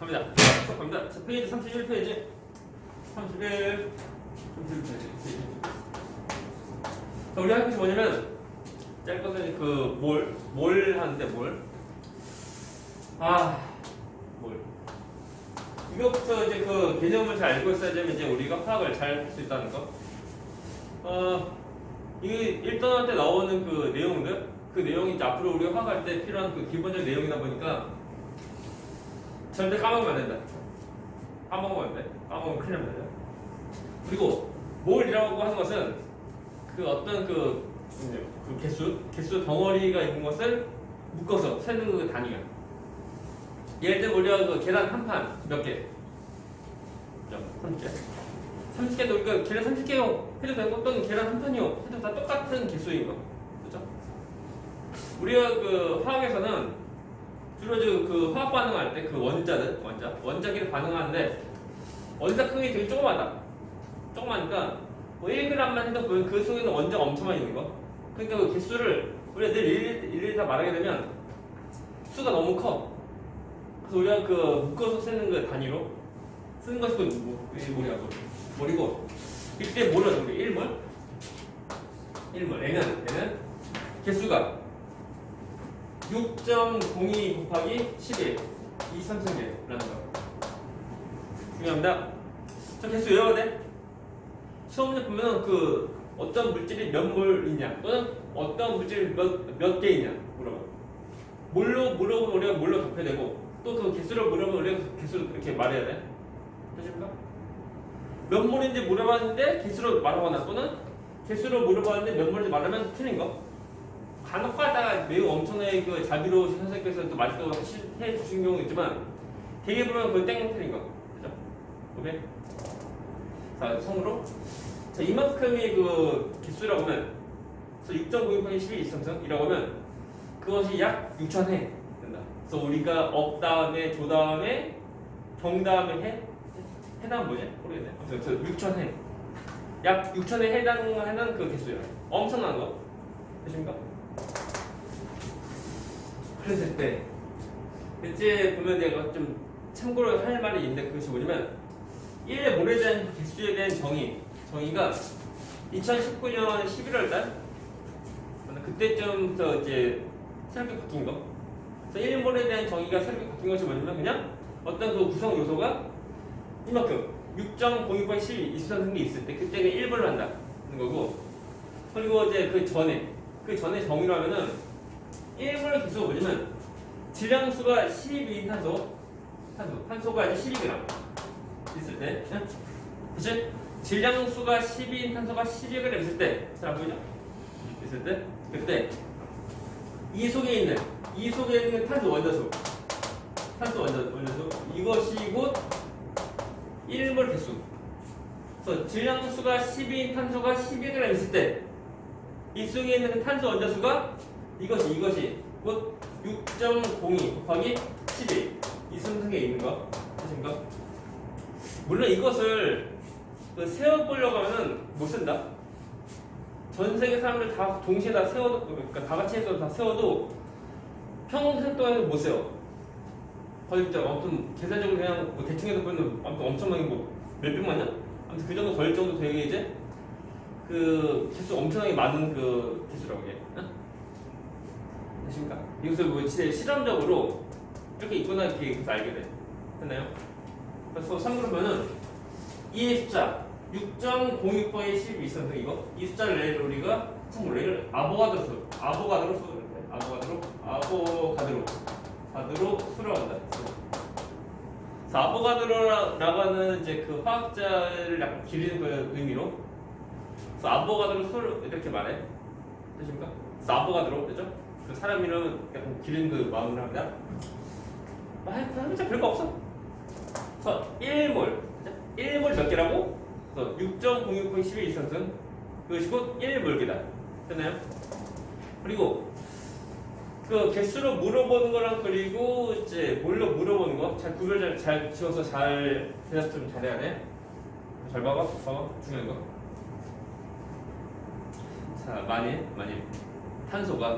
갑니다. 수업 갑니다. 자, 페이지 31페이지. 31페이지. 자, 우리 할 것이 뭐냐면, 짤 것은 뭘 하는데, 뭘? 뭘. 이것부터 이제 그 개념을 잘 알고 있어야 되면 이제 우리가 화학을 잘 할 수 있다는 거. 이 1단원 때 나오는 그 내용들, 그 내용이 이제 앞으로 우리가 화학할 때 필요한 그 기본적인 내용이다 보니까 절대 까먹으면 안 된다. 까먹으면 안 돼. 까먹으면 큰일 납니다. 그리고 몰이라고 하는 것은 그 어떤 그 개수 덩어리가 있는 것을 묶어서 세는 그 단위야. 예를 들면 우리가 그 계란 한 판 몇 개? 30개. 30개도 우리가 계란 30개요 해도 되고 또는 계란 한 판이요 해도 다 똑같은 개수인 거. 그렇죠? 우리가 그 화학에서는 주로 그 화학 반응할 때 그 원자끼리 반응하는데 원자 크기 되게 조그마다. 조그마니까 뭐 1g만 해도 그 속에는 원자가 엄청 많이 있는 거. 그러니까 그 개수를 우리가 늘 일일이 다 말하게 되면 수가 너무 커. 그래서 우리가 그 묶어서 쓰는 그 단위로 쓰는 것이 몰이고 이때 몰은 우리 1몰 얘는 개수가 6.02 곱하기 11 이 삼성계라는 거 중요합니다. 자, 개수 외워야 돼. 시험 문제 보면 그 어떤 물질이 몇 몰이냐 또는 어떤 물질이 몇 개이냐 물어봐. 몰로 물어보면 우리가 몰로 답해야 되고 또 그 개수를 물어보면 우리가 그 개수를 이렇게 말해야 돼. 되십니까? 몇 몰인지 물어봤는데 개수로 말하거나 또는 개수로 물어봤는데 몇 몰인지 말하면 틀린 거. 간혹 가다가 매우 엄청나게 그 자비로우신 선생님께서 또 말씀을 해 주신 경우도 있지만 되게 보면 그건 땡 틀린 거. 그죠? 오케이? 자, 성으로. 자, 이만큼이 그 개수라고 하면 6.96 12 이상이라고 하면 그것이 약 6,000회 된다. 그래서 우리가 업 다음에 조 다음에 경 다음에 해 다음 뭐지? 모르겠네. 아무튼 6,000회. 약 6,000에 해당하는 그 개수야. 엄청난 거. 되십니까? 그랬을 때 이제 보면 내가 좀 참고로 할 말이 있는데 그것이 뭐냐면 1의 몰에 대한 개수에 대한 정의가 2019년 11월달 그때쯤부터 이제 새롭게 바뀐 거. 그래서 1몰에 대한 정의가 새롭게 바뀐 것이 뭐냐면 그냥 어떤 그 구성 요소가 이만큼 6.06 12 이수선 게 있을 때 그때는 1몰을 한다는 거고. 그리고 이제 그 전에 정의로 하면은 1몰의 개수가 뭐냐면 질량수가 12인 탄소가 이제 12g 있을 때, 그치? 질량수가 12인 탄소가 12g 있을 때, 잘 보이죠? 있을 때, 그때 이 속에 있는 탄소 원자수 이것이 곧 1몰 개수. 그래서 질량수가 12인 탄소가 12g 있을 때, 이 속에 있는 탄소 원자수가 이것이 곧 6.02 곱하기 11 이 순서에 있는 거 아십니까? 물론 이것을 세워보려고 하면은 못 쓴다. 전 세계 사람들 다 동시에 다 세워도, 그러니까 다 같이 해서 다 세워도 평생 동안에도 못 세워. 거의 진짜 아무튼 계산적으로 그냥 뭐 대충 해서 보면 아무튼 엄청나게 뭐 몇백만이야? 아무튼 그 정도 걸 정도 되게 이제 그 개수 엄청나게 많은 그 개수라고 이게. 되십니까? 이것을 뭐 진짜 실험적으로 이렇게 있구나 이렇게 알게 돼. 됐나요? 그래서 참고로면은 이 숫자 6.06번의 12선 이거 이 숫자를 예를 우리가 참고로 얘를 아보가드로 수라고 한다. 아보가드로라고 하는 이제 그 화학자를 약간 기리는 그 의미로 그래서 아보가드로 수를 이렇게 말해. 되십니까? 그래서 아보가드로 되죠? 그 사람 이름은 약간 기린 그 마음으로 합니다. 진짜 별거 없어. 그래서 1몰 몇 개라고? 6.06 12 이상승 그것이 곧 1몰개다. 됐나요? 그리고 그 개수로 물어보는 거랑 그리고 이제 몰로 물어보는 거 잘 구별 잘 지어서 잘 대답 좀 잘해야 돼. 잘 봐봐. 중요한 거. 자, 만일 탄소가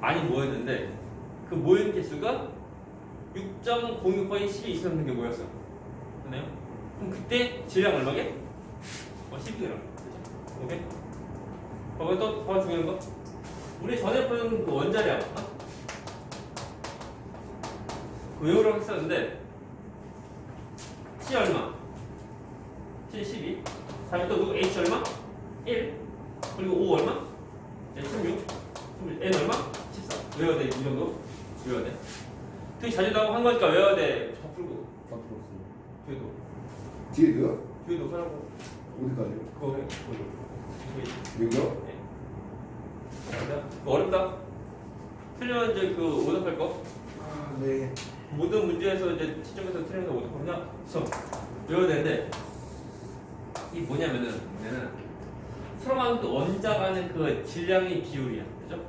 많이 모였는데 그 모인 개수가 6.06%의 12 있었는 게 뭐였어? 됐나요? 그럼 그때 질량 얼마게? 12g. 그죠? 오케이? 봐봐, 또 봐봐, 중요한 거. 우리 전에 푸는 그 원자량. 그 외우라고 했었는데, C 얼마? C 12. 다음에 또 누구? H 얼마? 1. 그리고 O 얼마? 16. N 얼마? 14. 외워야 돼, 이 정도? 외워야 돼. 되게 자주 나오고 한 거니까 외워야 돼. 다 풀고. 다 풀었어요. 뒤에도. 뒤에도요? 뒤에도 하라고. 어디까지요? 그거 해. 여기요? 네. 어렵다. 틀리면 이제 그 오답할 거. 아, 네. 모든 문제에서 이제 시점에서 틀리면 오답하냐? 그래서 외워야 되는데 이 뭐냐면은 서로 가는 그 원자 가는 그 질량의 비율이야. 그죠?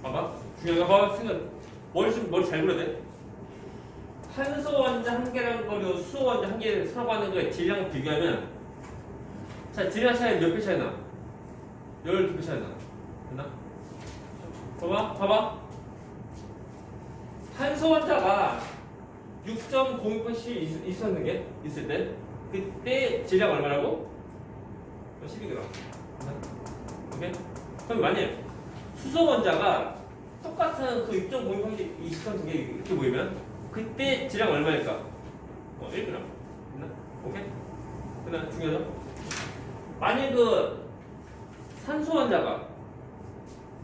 봐봐. 중요한 거 봐봐. 생각. 머리 잘 그려야 돼. 탄소 원자 한 개랑 거리고 수소 원자 한 개 서로 가는 그 질량 비교하면 자, 질량 차이 몇 배 차이 나? 12배 차이 나. 됐나? 봐봐. 탄소 원자가 6.06%씩 있었는 게 있을 때 그때 질량 얼마라고? 12g. 오케이? 그럼 만약 수소 원자가 똑같은 그 6.06%씩 있었던 게 이렇게 보이면 그때 질량 얼마일까? 1g. 됐나? 오케이? 그다음 중요하죠? 만약 그 산소 원자가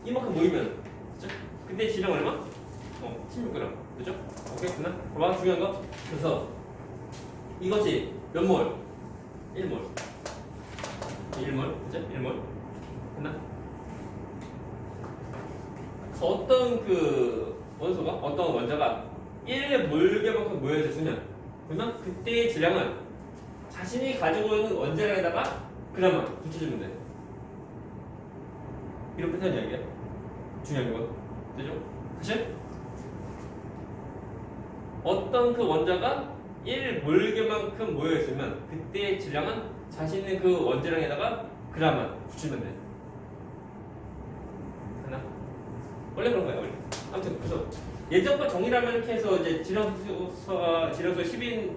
이만큼 모이면 그죠? 그때 질량 얼마? 16g. 그죠? 오케이? 됐나? 봐봐, 중요한 거. 그래서 이것이 몇 몰? 1몰. 1몰. 그죠? 1몰. 됐나? 어떤 그 원소가, 어떤 원자가 1몰개만큼 모여졌으면 그러면 그때의 질량은 자신이 가지고 있는 원자량에다가 그람만 붙여주면 돼. 이런 패턴 이야기야. 중요한 건. 되죠? 다시? 어떤 그 원자가 1몰개만큼 모여있으면 그때의 질량은 자신의 그 원자량에다가 그람만 붙이면 돼. 하나? 원래 그런 거야, 원래. 아무튼, 그래서 예전과 정의라면 이렇게 해서 이제 질량소가 10인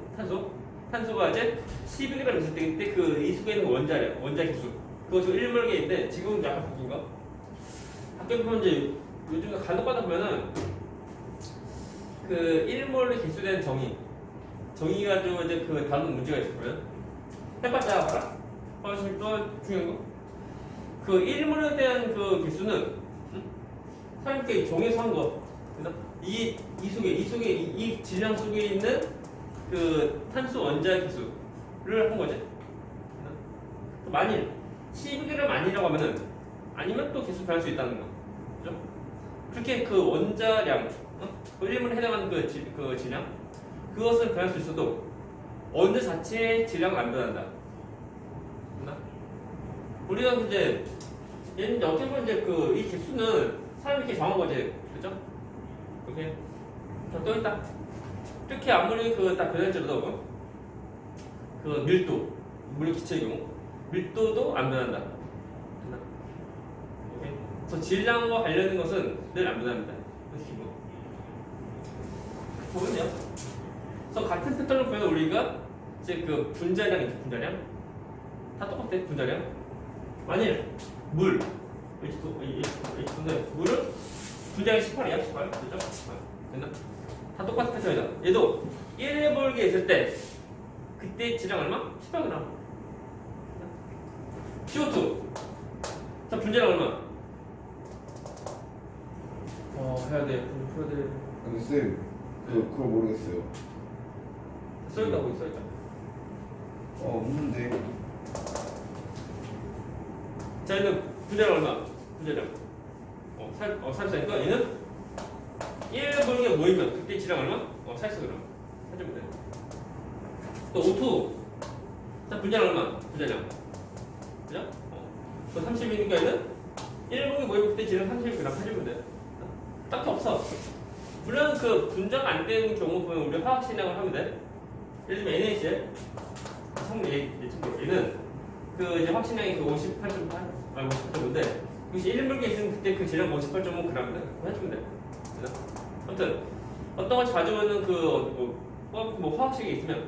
탄소가 이제 12g 있을 때 그때 그 이 속에 있는 원자량, 원자 기수. 그것이 1몰개인데 지금은 약간 바뀐 거. 학교 보면 이제 요즘 간혹가다 보면은 그 1몰에 기수된 정의 가지고 이제 그 다른 문제가 있었거든. 해봤자 봐라. 또 중요한 거. 그 1몰에 대한 그 기수는 사람께 정의에서 한 거. 이 질량 속에 있는 그 탄소 원자 기수를 한 거지. 만일 12g 아니라고 하면은 아니면 또 기수 변할 수 있다는 거. 그죠? 그렇게 그 원자량, 그 1몰에 해당하는 그 질량, 그것을 변할 수 있어도 원자 자체의 질량은 안 변한다. 됐나? 우리가 이제 얘는 이제 어떻게 보면 이제 그 이 객수는 사람이 이렇게 정한 거지, 그죠? 이렇게 또 있다. 이렇게 아무리 그 딱 변할지라도 그 밀도, 물 기체의 경우 밀도도 안 변한다. 됐나? 오케이. 그래서 질량과 관련된 것은 늘 안 변합니다. 기본. 보면요. 그래서 같은 패턴을 보면 우리가 이제 그 분자량이죠, 분자량. 다 똑같아, 분자량. 만일 물, 물은 분자량 18이야, 18. 그죠? 됐나? 다 똑같은 패턴이다. 얘도 1몰개 있을 때 그때 질량 얼마? 18g. CO2. 자, 분자량 얼마? 해야 돼. 풀어야 돼. 근데 쌤, 그거 모르겠어요. 써있다, 거기 써있다. 없는데. 자, 얘는 분자량 얼마? 분자량. 44니까 얘는 1몰개 모이면 그때 질량 얼마? 44g. 해주면 돼. 또 O2. 자, 분자량 얼마? 분자량. 그죠? 또 30이니까 얘는 1몰개 모이면 그때 질량 30g 해주면 돼. 딱히 없어. 물론 그 분자가 안 되는 경우 보면 우리 화학 진행을 하면 돼. 예를 들면 NaCl 성분 얘는 그 이제 확신량이 그 58.8인데 그것이 1몰개 있으면 그때 그 질량 58.5g인데 그거 해주면 돼. 아무튼 어떤 걸 자주 보는 뭐 화학식이 있으면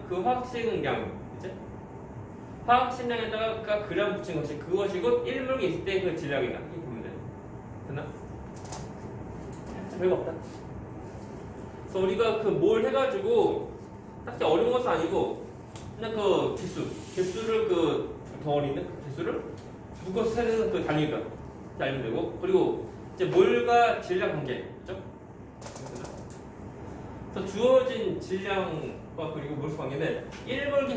그 화학식량, 그치? 화학식량에다가 그램 붙인 것이 그것이 곧 1몰 있을 때 그 질량이다. 이렇게 보면 돼. 됐나? 별거 없다. 그래서 우리가 그 뭘 해가지고 딱히 어려운 것은 아니고 그냥 그 개수를 그 덩어리인데 그 개수를 묶어서 세는 그 단위가 알면 되고 그리고 이제 몰과 질량 관계, 그죠? 그래서 주어진 질량과 그리고 몰수 관계는 1몰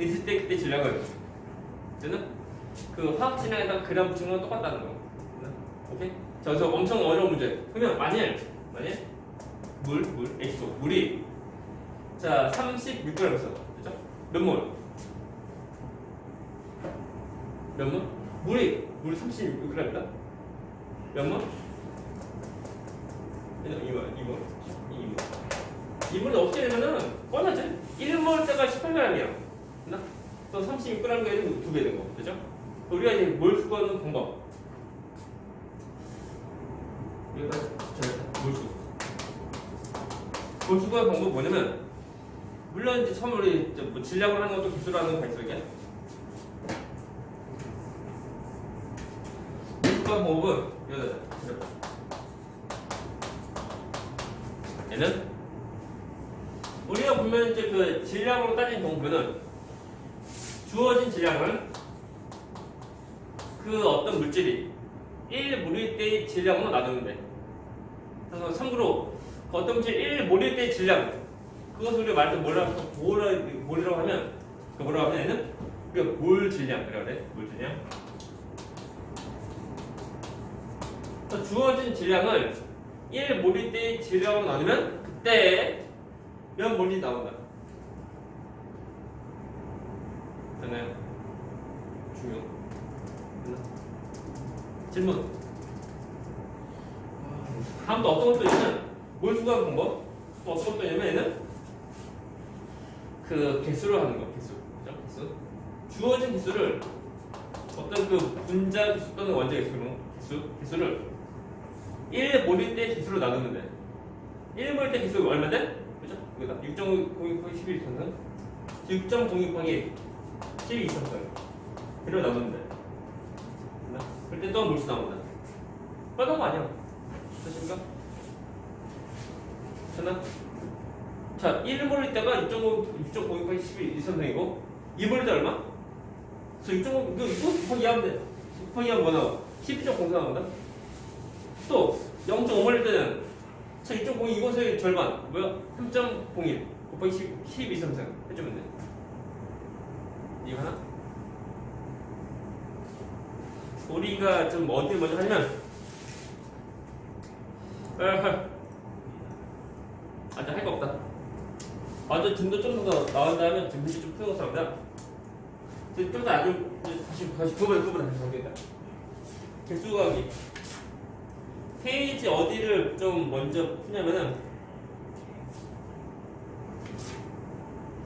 있을 때 그때 질량은 이제는 그 화학 질량에다가 그램 붙이는 건 똑같다는 거. 오케이? 자, 그래서 엄청 어려운 문제. 그러면 만일 H2O, 물이 자 36g이었어, 그죠? 몇 몰? 몇 몰? 물이 36g이다. 몇 몰? 2몰. 2몰이 어떻게 되면은 뻔하지? 1몰 때가 18g이야. 또 36g가 되면 2배 된 거, 그죠? 우리가 이제 몰수 구하는 방법. 여기다 몰수 구하는 방법이 뭐냐면 물론 이제 처음 우리 뭐 질량을 하는 것도 기술을 하는 거 있어 이게. 몰수 구하는 방법은 여기다 얘는 우리가 보면 이제 그 질량으로 따지는 경우는 주어진 질량은 그 어떤 물질이 1몰일 때의 질량으로 나누면 돼. 그래서 참고로 그 어떤 물질 1몰일 때의 질량 그것을 우리가 말해서 몰이라고 하면 그 뭐라고 하면 얘는 우리가 몰 질량 그래야 돼. 몰 질량. 그래서 주어진 질량을 1몰일 때의 질량으로 나누면 그때 몇 몰이 나온다. 되나요? 중요. 질문. 다음도 어떤 것도 있냐면 몰수 구하는 방법. 또 어떤 것도 있냐면 얘는 그 개수로 하는 거. 개수. 그죠? 개수. 주어진 개수를 어떤 그 분자 개수 또는 원자 개수를 1몰일 때 개수로 나누면 돼. 1몰일 때 개수 얼마 돼? 그죠? 여기다 6.02 11 전선 6.02 곱하기 12 전선 이걸 나누면 돼. 그럴 때 또 몰수 나온다. 뻔한 거 아니야. 됐습니까? 됐나? 자, 1몰일 때가 6.02 곱하기 12 전선이고 2몰일 때 얼마? 그래서 6.5 이거 곱하기 2 하면 돼. 곱하기 2 하면 뭐 나와? 12.04 나온다. 또 0.5몰일 때는 자, 6.02 이것의 절반 뭐야? 3.01 곱하기 12 전선 해주면 돼. 이거 하나? 우리가 좀 어디 먼저 하냐면 아직 할 거 없다. 완전 진도 좀 더 나온 다음에 문제 좀 풀어서 합니다. 좀 더 아주 다시 구분 다시 하겠다. 개수 구하기. 페이지 어디를 좀 먼저 푸냐면은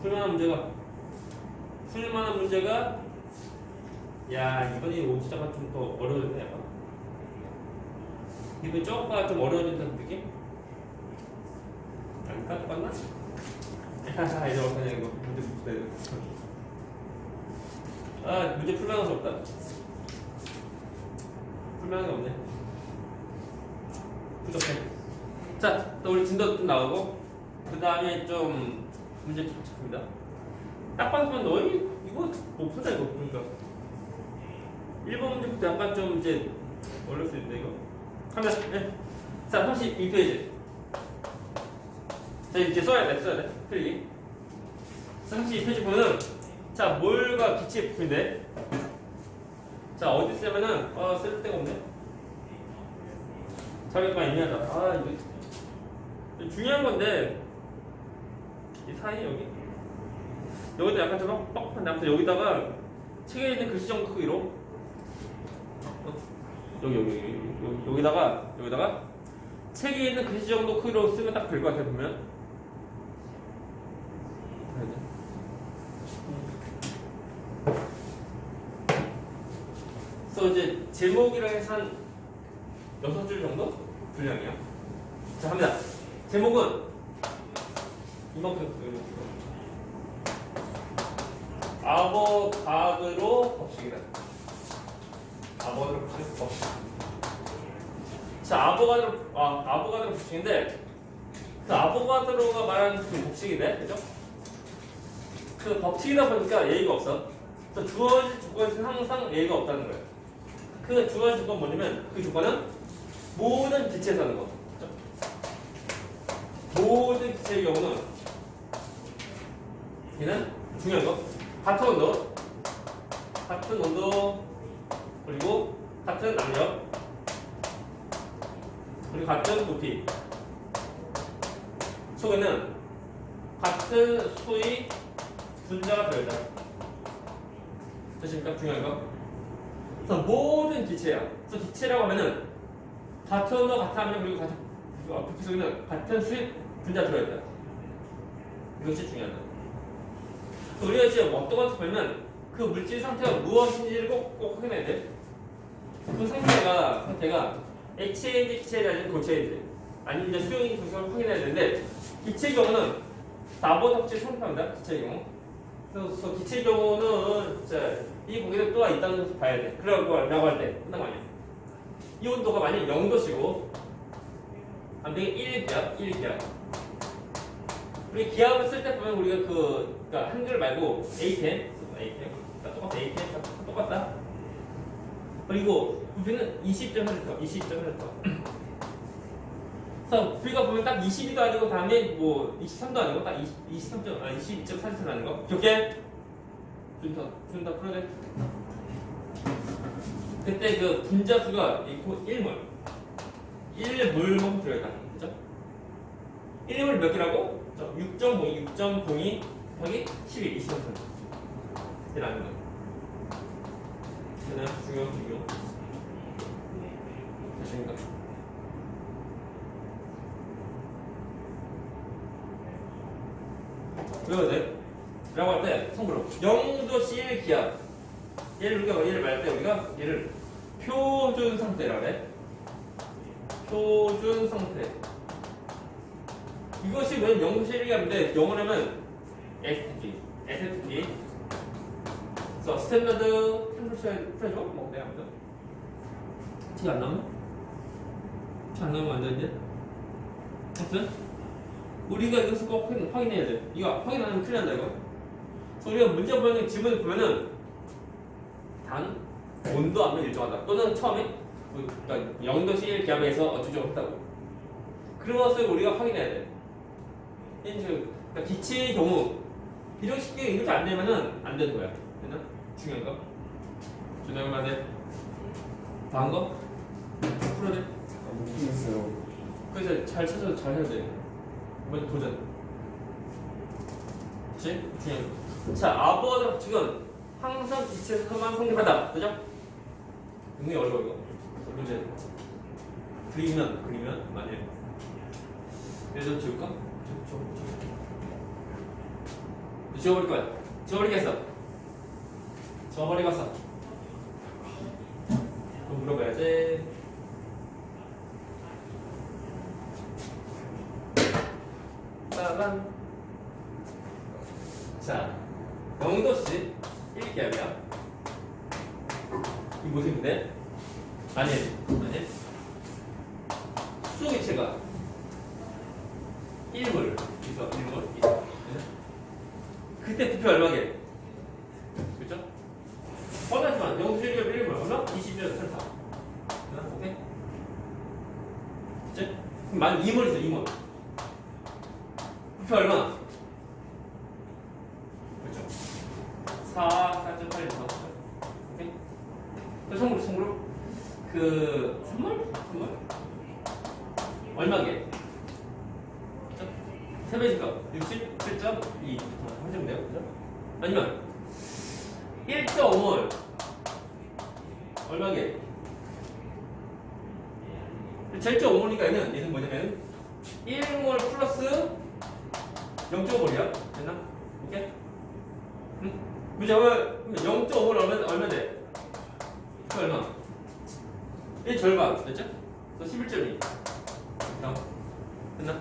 풀만한 문제가 야 이번에 오지자가 좀 더 어려워졌네 약간. 이번 저거가 좀 어려워진다는 느낌? 아닌가? 똑같나? 하하 이제 어떡하냐 이거 문제 풀어야 돼. 아 문제 풀만한 수 없다. 풀만한 게 없네. 부족해. 자, 또 우리 진도 좀 나오고 그 다음에 좀 문제 좀 칩니다. 딱 봐서면 너희 이거 못 푼다 이거 그러니까 1번 문제부터 약간 좀 이제 어려울 수 있는데 이거 하면 네. 자, 32페이지. 자, 이제 써야 돼 필기. 32페이지 보면은 자, 몰과 기체의 부피인데 자, 어디 쓰냐면은 쓸 데가 없네. 자기가 애매하다. 아, 이거 중요한 건데 이 사이 여기다 약간 좀 뻑뻑한데 아무튼 여기다가 책에 있는 글씨 정도 크기로 여기다가 책에 있는 글씨 정도 크기로 쓰면 딱 될 것 같아요. 보면 그래서 이제 제목이랑 해서 한 6줄 정도 분량이야. 자, 합니다. 제목은 이만큼 아보가드로 법칙이다. 아보가드로 법칙. 자, 아보가드로 법칙인데 그 아보가드로가 말하는 그 법칙이네, 그죠? 그 법칙이다 보니까 예의가 없어. 그래서 주어질 조건에서는 항상 예의가 없다는 거예요. 그 주어질 조건 뭐냐면 그 조건은 모든 기체에서 하는 거. 그죠? 모든 기체의 경우는 얘는 중요한 거. 같은 온도, 그리고 같은 압력, 그리고 같은 부피 속에는 같은 수의 분자가 들어있다. 됐습니까? 중요한 거. 그래서 모든 기체야. 그래서 기체라고 하면은 같은 온도, 같은 압력, 그리고 같은 부피 속에는 같은 수의 분자가 들어있다. 이것이 중요하다. 우리가 지금 어떤 것을 보면 그 물질 상태가 무엇인지를 꼭 확인해야 돼. 그 상태가 액체인지 기체인지 고체인지 아니면 이제 수용인지 그걸 확인해야 되는데 기체의 경우는 나보다 성립합니다. 기체의 경우. 그래서 기체의 경우는 이 공기가 또 있다는 것을 봐야 돼. 그러고 할 때 끝난 거 아니야. 이 온도가 만약 0도시고 압력이 1기압. 우리 기압을 쓸 때 보면 우리가 그러니까 한글 말고 ATM 똑같다. ATM 똑같다. 그리고 부피는 20.1T. 그래서 부피가 보면 딱 22도 아니고 다음에 뭐 23도 아니고 딱 22.4T 라는 거. 기억해? 좀 더 풀어야 돼. 그때 그 분자수가 1몰. 1몰만 들어있다. 그죠? 1몰 몇 개라고? 6.02 곱하기 12, 23. 이라는 거. 그다음 중요. 되십니까? 외워야 돼. 라고 할 때 참고로 0도씨 1기압. 얘를 말할 때 우리가 얘를 표준 상태라고 해. 표준 상태. 이것이 왜 0도씨 1기압인데 0을 하면 STP. 그래서 스탠다드 템퍼처 뭐 내가 아무튼 티 안 나오면? 티 안 나오면 안 되는데? 아무튼 우리가 이것을 꼭 확인해야 돼. 이거 확인 안 하면 큰일 난다 이거. 그래서 우리가 문제 보면 지문을 보면은 단 온도 압력 일정하다 또는 처음에 그러니까 0도씨 기압에서 어쩌고 했다고. 그런 것을 우리가 확인해야 돼. 그러니까 기체의 경우 이렇게 쉽게 이렇게 안 되면은 안 되는 거야. 됐나? 중요한 거. 중요한 거 돼. 다한 거? 풀어야 돼. 못 풀겠어요. 그래서 잘 찾아서 잘 해야 돼. 이번 도전. 그치? 중요한 거. 자, 아보가드로 법칙은 항상 기체에서만 성립하다. 그죠? 굉장히 어려워 이거. 문제. 그리면 만약 예를 지울까? 지워버릴 거야. 지워버리겠어. 그럼 물어봐야지. 빠란. 자, 0도씨 1기압이야. 이 모습인데? 아니. 수소기체가 1몰. 있어. 1몰. 있어. 그때 부피 얼마게? 그렇죠? 뻔하지만 0.1기압 1몰 얼마? 22.4. 오케이? 그치? 그럼 만 2몰 있어. 2몰. 부피 얼마? 그렇죠? 4.8 있어. 오케이? 참고로 그 3몰? 얼마게? 그렇죠? 세배니까 67.2 하시면 돼요. 그죠? 아니면 1.5몰 얼마게? 7.5몰이니까 얘는 뭐냐면 1몰 플러스 0.5몰이야. 됐나? 오케이? 응? 그죠? 0.5몰 얼마 돼? 그 얼마? 1 절반. 됐죠? 그래서 11.2. 됐나?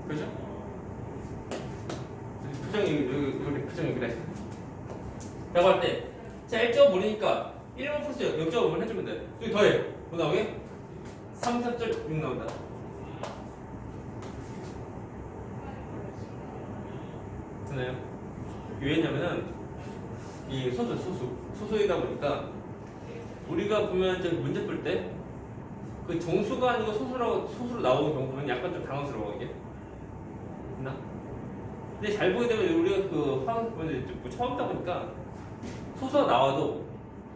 그죠? 표정이 여기 표정이 그래. 라고 할 때, 자 1.5 모르니까 1번 플러스 0.5만 해주면 돼. 여기 더해. 뭐 나오게? 3.6 나온다. 되나요? 왜냐면은 이 소수이다 보니까 우리가 보면 이제 문제 풀 때 그 정수가 아니고 소수로 나오는 경우는 약간 좀 당황스러워 이게. 됐나? 근데 잘 보게 되면 우리가 그 화학 보면 뭐 처음 다 보니까 소수가 나와도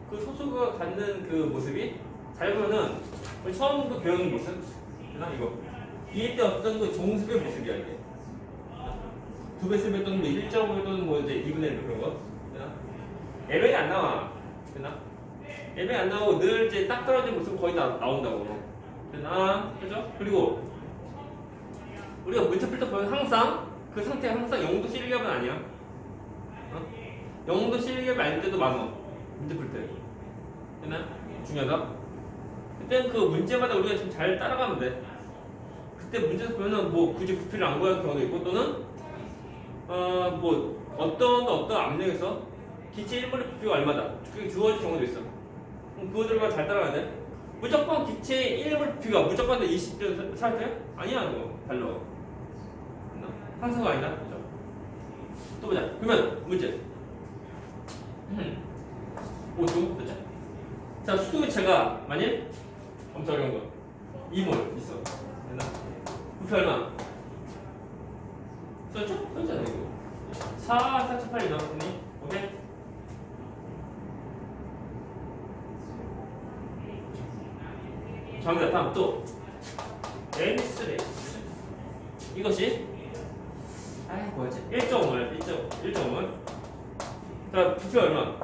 그 소수가 갖는 그 모습이 잘 보면은 우리 처음 그 배우는 모습, 됐나 이거 이때 어떤 그 정수의 모습이야 이게. 2배, 3배 또는 뭐 1.5배 또는 뭐 이제 2분의 1 그런 거. 되나? LA가 안 나와. 되나? LA 안 나오고 늘 이제 딱 떨어진 모습 거의 다 나온다고. 되나? 그죠? 그리고 우리가 문제 풀 때 보면 항상 그 상태가 항상 0도 실기압은 아니야. 어? 0도 실기압이 아닌데도 많어. 문제 풀 때. 되나? 중요하다. 그때는 그 문제마다 우리가 좀 잘 따라가면 돼. 그때 문제에서 보면은 뭐 굳이 부피를 안 구할 경우도 있고 또는 뭐 어떤 압력에서 기체 1몰의 부피가 얼마다 그게 주어질 경우도 있어. 그럼 그거들만 잘 따라가야 돼. 무조건 기체 1몰 부피가 무조건 20점 살펴요? 아니야 그거 달라. 항상 아니다. 그죠? 또 보자. 그러면 문제 5초 됐죠? 자 수소기체가 만일 엄청 어려운 거 2몰 있어. 됐나? 부피 얼마? 썼죠? 썼잖아 이거 4,4,8이 나왔으니 오케이? 다음에 다음 또 N3 이것이 아이 뭐였지? 1.5만 1.5만 자 부피 얼마?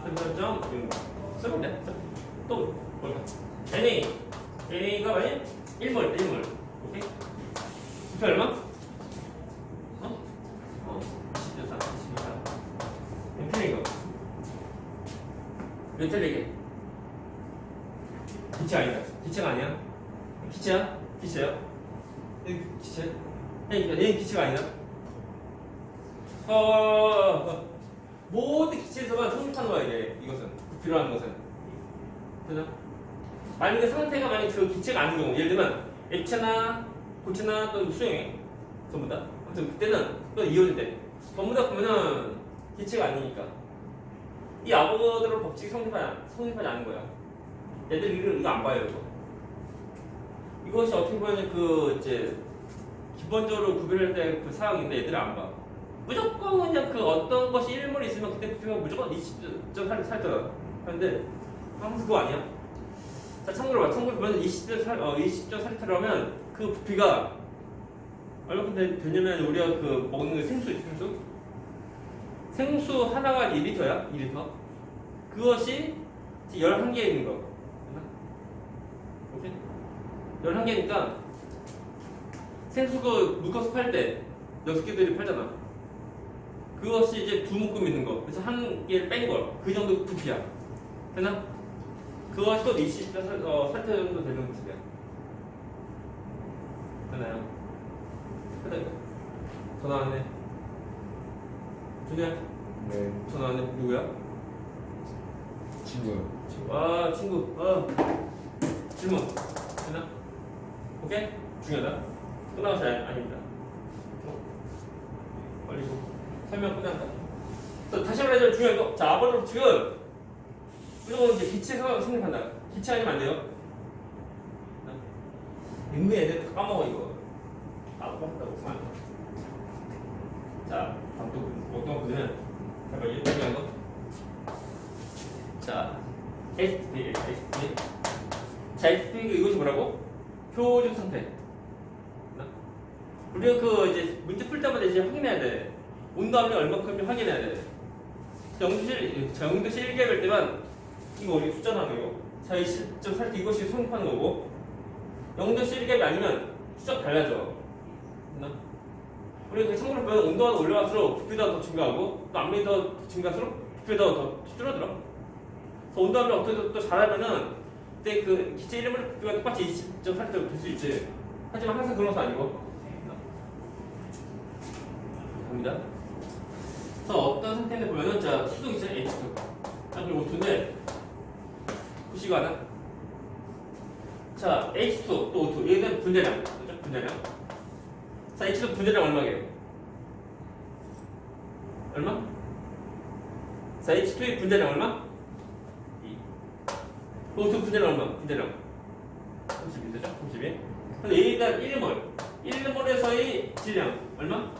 3.6 쓰면 돼? 또 뭘까? NA가 만약 1몰 오케이? 부피 얼마? 10.4 틀린 거 왜 틀리게? 기체 아니다. 기체가 아니야. 기체야? 기체야? 기체? 얘는 기체가 아니다. 모든 기체에서만 성립하는 거야 이게. 이것은 부피라는 것은. 그죠? 만약에 상태가 만약 그 기체가 아닌 경우, 예를 들면 액체나 고체나 또 수용액 전부 다. 아무튼 그때는 또 이온일 때 전부 다 보면은 기체가 아니니까 이 아보가드로 법칙이 성립하지 않은 거야. 얘들 이거 안 봐요 이거. 이것이 어떻게 보면 그 이제 기본적으로 구별할 때 그 사항인데 얘들을 안 봐. 무조건 그냥 그 어떤 것이 1몰 있으면 그때 부피가 무조건 20점 살더라. 그런데 항상 그거 아니야. 자 참고로 보면 20점 살더라면 그 부피가 얼마큼 되냐면 우리가 그 먹는 그 생수 하나가 2리터야 2리터. 그것이 11개 있는 거. 오케이? 11개니까 생수 그 묶어서 팔 때 6개들이 팔잖아. 그것이 이제 두 묶음 있는 거. 그래서 한 개를 뺀 걸. 그 정도 부피야. 되나? 그것이 또 20점 살태 정도 되는 모습이야. 되나요? 그래. 전화 왔네. 준이야? 네. 전화 왔네. 누구야? 친구요. 아 친구. 질문. 되나? 오케이? 중요하다. 끝나고 잘 아닙니다. 빨리 설명 끝난다. 다시 말해서 중요한 거. 자, 아보가드로 법칙은 무조건 이제 기체에서 성립한다. 기체 아니면 안 돼요. 은근 애들 다 까먹어 이거. 까먹었다고. 자, 다음 또 어떤 거 보면 잠깐 중요한 거. 자, SPA. 자, SPA 이것이 뭐라고? 표준 상태. 우리가 그 이제 문제 풀 때마다 이제 확인해야 돼. 온도 압력 얼마큼인지 확인해야 돼. 영도 실계별 때만 이거 우리 숫자 나누고 자, 20.4 이것이 성립하는 거고 영도 실계별 아니면 숫자 달라져. 우리 그 참고로 보면 온도가 더 올라갈수록 부피가 더 증가하고 또 압력이 더 증가할수록 부피가 더 줄어들어. 그래서 온도 압력 어떻게 또 잘하면은 그때 그 기체 이름을 부피가 똑같이 20.4도 될 수 있지. 하지만 항상 그런 것은 아니고 봅니다. 그래서 어떤 상태인데 보면은 자 수동 있잖아요. H2 그리고 O2인데 보시고 하나 자 H2 또 O2 얘는 분자량 그죠? 분자량 자 H2 분자량 얼마게요? 얼마? 자 H2의 분자량 얼마? 2 O2 분자량 얼마? 분자량 32죠? 32 그래서 A가 1몰 1몰에서의 질량 얼마?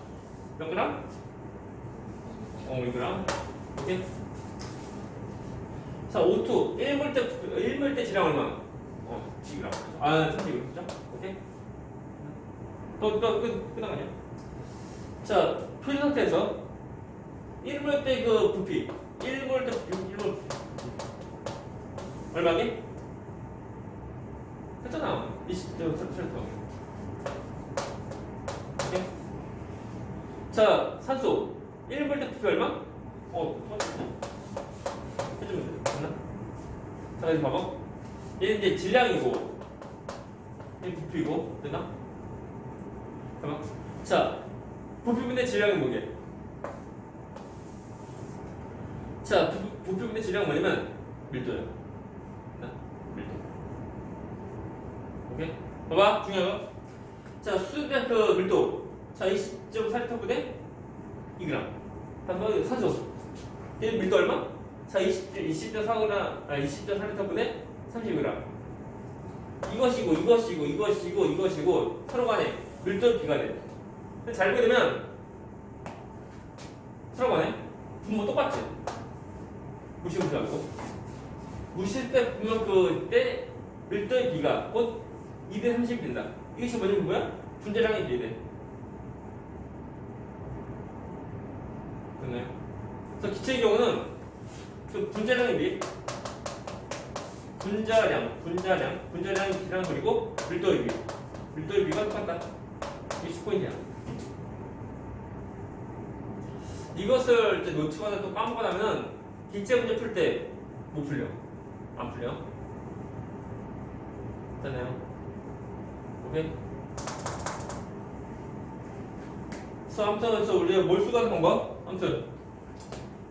몇 그램? 1g 오케이 자 O2 1몰 때 질량 얼마? 2g 아 30g 그죠? 오케이 또 끝나가냐? 자 표준 상태에서 1몰 때 그 부피 1몰 때 부피 1몰 얼마게? 했잖아 20점 오케이 자 산소 1몰 때 부피 얼마? 해주면 되나? 자 여기 봐봐 얘는 이제 질량이고 얘 부피고 되나? 잠깐만 자 부피분의 질량은 뭐게? 자 부피분의 질량은 뭐냐면 밀도야 밀도 오케이? 봐봐 중요한 거 자 수된 그 밀도 자 20.4L분의 2g 다음 산소 얘 밀도 얼마? 자 20.4L분의 30g 이것이고 서로 간에 밀도 비가 돼 잘 보게 되면 서로 간에 분모 똑같지 무시하고 무시할 때 보면 그때 밀도의 비가 곧 2대 30이 된다 이것이 뭐야? 분자량의 비례돼 됐나요? 그래서 기체의 경우는 그 분자량의 비 분자량의 비량 그리고 밀도의 비가 똑같다 이게 10포인트야 이것을 이제 놓치거나 또 까먹고 나면 기체 문제 풀 때 못 풀려 안 풀려 됐나요? 오케이 그래서 아무튼 우리가 몰수가 하는 방법 아무튼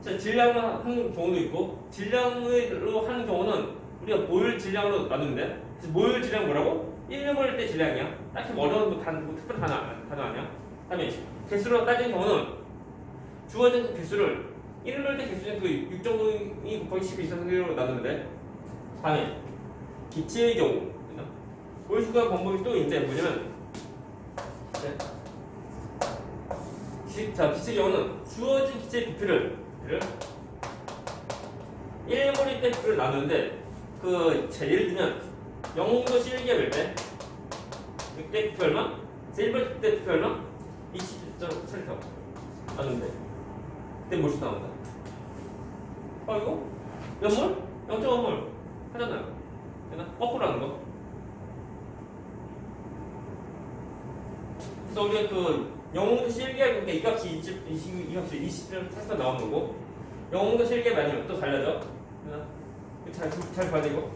자 질량을 하는 경우도 있고 질량으로 하는 경우는 우리가 모일 질량으로 나누는데 모일 질량 뭐라고? 1몰 때 질량이야 딱히 어려운 뭐 특별한 단어 아니야 다음에 개수로 따지는 경우는 주어진 그 개수를 1몰 때 개수는 그 6.5 곱하기 10 이상으로 나누는데 다음에 기체의 경우 몰수가 방법이 또 있는데 뭐냐면 자 기체의 경우는 주어진 기체의 부피를 1몰일 때 부피를 나누는데 자 예를 들면 영도시 1개월 때 그때 부피 얼마? 1몰 때 부피 얼마? 20.7L 나누는데 그때 몰수 나온다 이거? 몇 몰? 0.5몰 하잖아요 되나? 거꾸로 하는 거 그래서 우리가 그 영웅도시 1개월 그러니까 이 값이 20.4 나오는 거고 영웅도시 1개월 아니면 또 달라져 잘 봐야 되고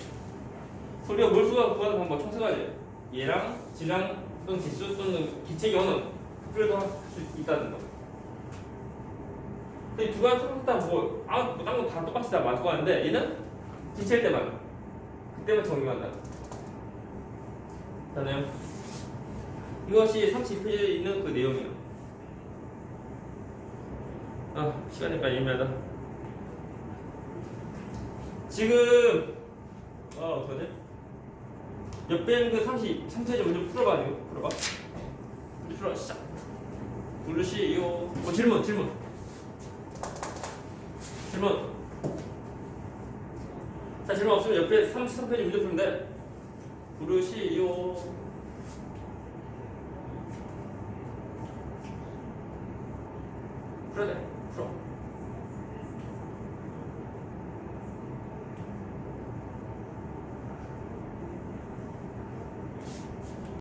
우리가 몰수가 구하는 방법 총 세 가지 얘랑 질량 또는 기수 또는 기체 경우는 부피를 할 수 있다는 거 이 두 가지 다 뭐 다른 건 다 똑같이 다 맞고 하는데 얘는 기체일 때만 그때만 적용한다 됐나요? 이것이 32페이지에 있는 그 내용이에요 시간이 빨리 예민하다 지금 어떡하지? 옆에 있는 그 33페이지 먼저 풀어봐 풀어봐 시작 부르시오 질문 자 질문 없으면 옆에 33페이지 문제 푸는데 부르시오 풀어야 돼 풀어